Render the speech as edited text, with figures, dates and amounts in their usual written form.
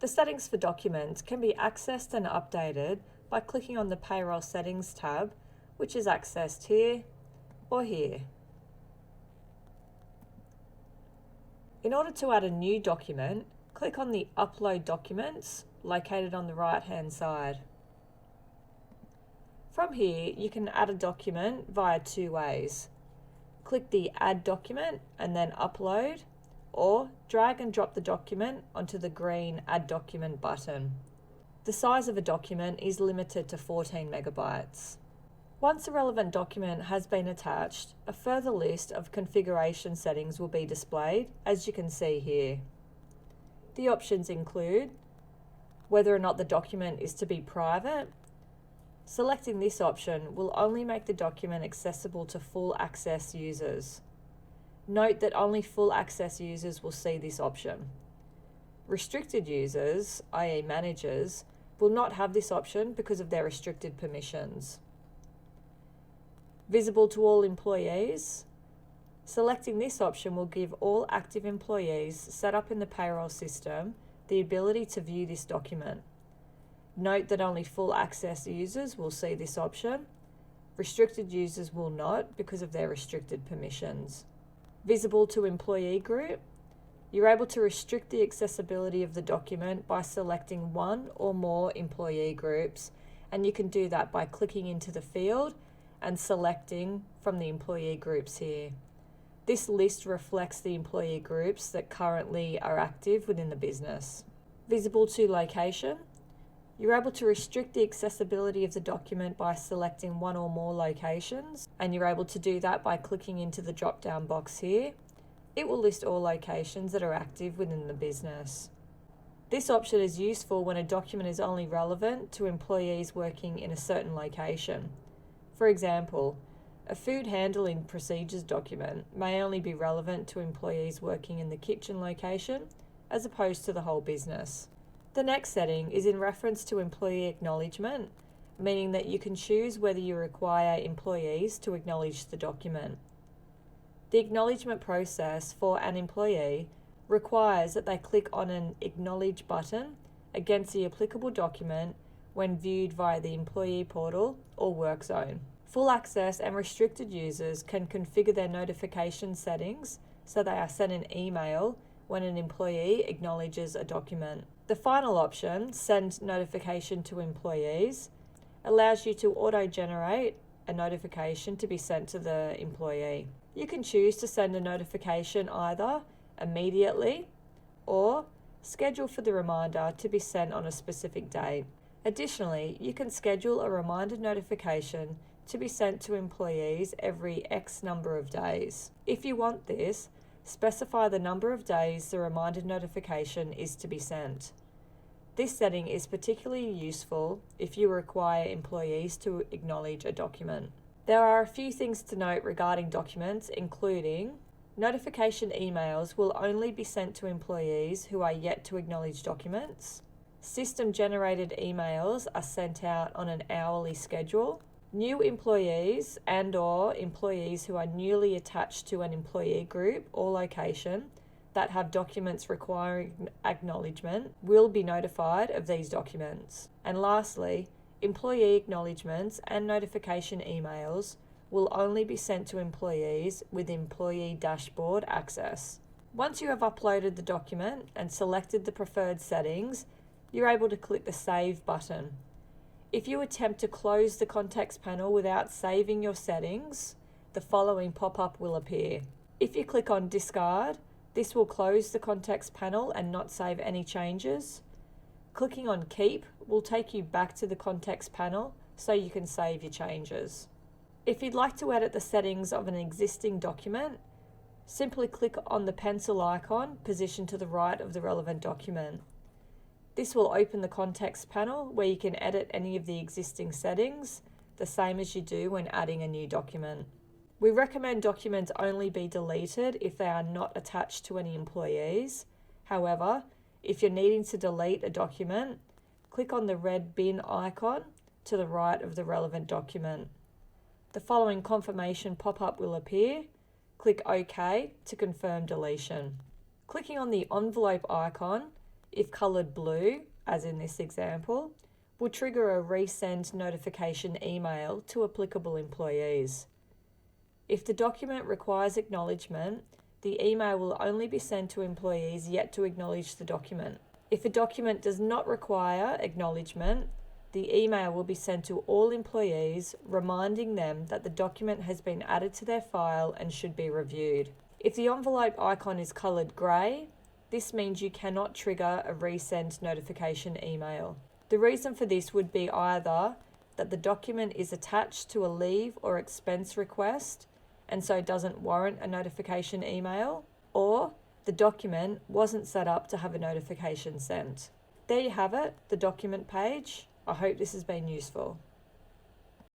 The settings for documents can be accessed and updated by clicking on the Payroll Settings tab, which is accessed here or here. In order to add a new document, click on the Upload Documents located on the right-hand side. From here, you can add a document via two ways. Click the Add Document and then Upload, or drag and drop the document onto the green Add Document button. The size of a document is limited to 14 megabytes. Once a relevant document has been attached, a further list of configuration settings will be displayed, as you can see here. The options include whether or not the document is to be private. Selecting this option will only make the document accessible to full access users. Note that only full access users will see this option. Restricted users, i.e. managers, will not have this option because of their restricted permissions. Visible to all employees. Selecting this option will give all active employees set up in the payroll system the ability to view this document. Note that only full access users will see this option. Restricted users will not because of their restricted permissions. Visible to employee group. You're able to restrict the accessibility of the document by selecting one or more employee groups, and you can do that by clicking into the field and selecting from the employee groups here. This list reflects the employee groups that currently are active within the business. Visible to location. You're able to restrict the accessibility of the document by selecting one or more locations, and you're able to do that by clicking into the drop-down box here. It will list all locations that are active within the business. This option is useful when a document is only relevant to employees working in a certain location. For example, a food handling procedures document may only be relevant to employees working in the kitchen location as opposed to the whole business. The next setting is in reference to employee acknowledgement, meaning that you can choose whether you require employees to acknowledge the document. The acknowledgement process for an employee requires that they click on an Acknowledge button against the applicable document when viewed via the employee portal or work zone. Full access and restricted users can configure their notification settings so they are sent an email when an employee acknowledges a document. The final option, Send Notification to Employees, allows you to auto-generate a notification to be sent to the employee. You can choose to send a notification either immediately or schedule for the reminder to be sent on a specific date. Additionally, you can schedule a reminder notification to be sent to employees every X number of days. If you want this, specify the number of days the reminder notification is to be sent. This setting is particularly useful if you require employees to acknowledge a document. There are a few things to note regarding documents, including notification emails will only be sent to employees who are yet to acknowledge documents. System-generated emails are sent out on an hourly schedule. New employees and/or employees who are newly attached to an employee group or location that have documents requiring acknowledgement will be notified of these documents. And lastly, employee acknowledgements and notification emails will only be sent to employees with employee dashboard access. Once you have uploaded the document and selected the preferred settings, you're able to click the Save button. If you attempt to close the context panel without saving your settings, the following pop-up will appear. If you click on Discard, this will close the context panel and not save any changes. Clicking on Keep will take you back to the context panel so you can save your changes. If you'd like to edit the settings of an existing document, simply click on the pencil icon positioned to the right of the relevant document. This will open the context panel where you can edit any of the existing settings, the same as you do when adding a new document. We recommend documents only be deleted if they are not attached to any employees. However, if you're needing to delete a document, click on the red bin icon to the right of the relevant document. The following confirmation pop-up will appear. Click OK to confirm deletion. Clicking on the envelope icon if coloured blue, as in this example, will trigger a resend notification email to applicable employees. If the document requires acknowledgement, the email will only be sent to employees yet to acknowledge the document. If a document does not require acknowledgement, the email will be sent to all employees, reminding them that the document has been added to their file and should be reviewed. If the envelope icon is coloured grey, this means you cannot trigger a resend notification email. The reason for this would be either that the document is attached to a leave or expense request and so doesn't warrant a notification email, or the document wasn't set up to have a notification sent. There you have it, the document page. I hope this has been useful.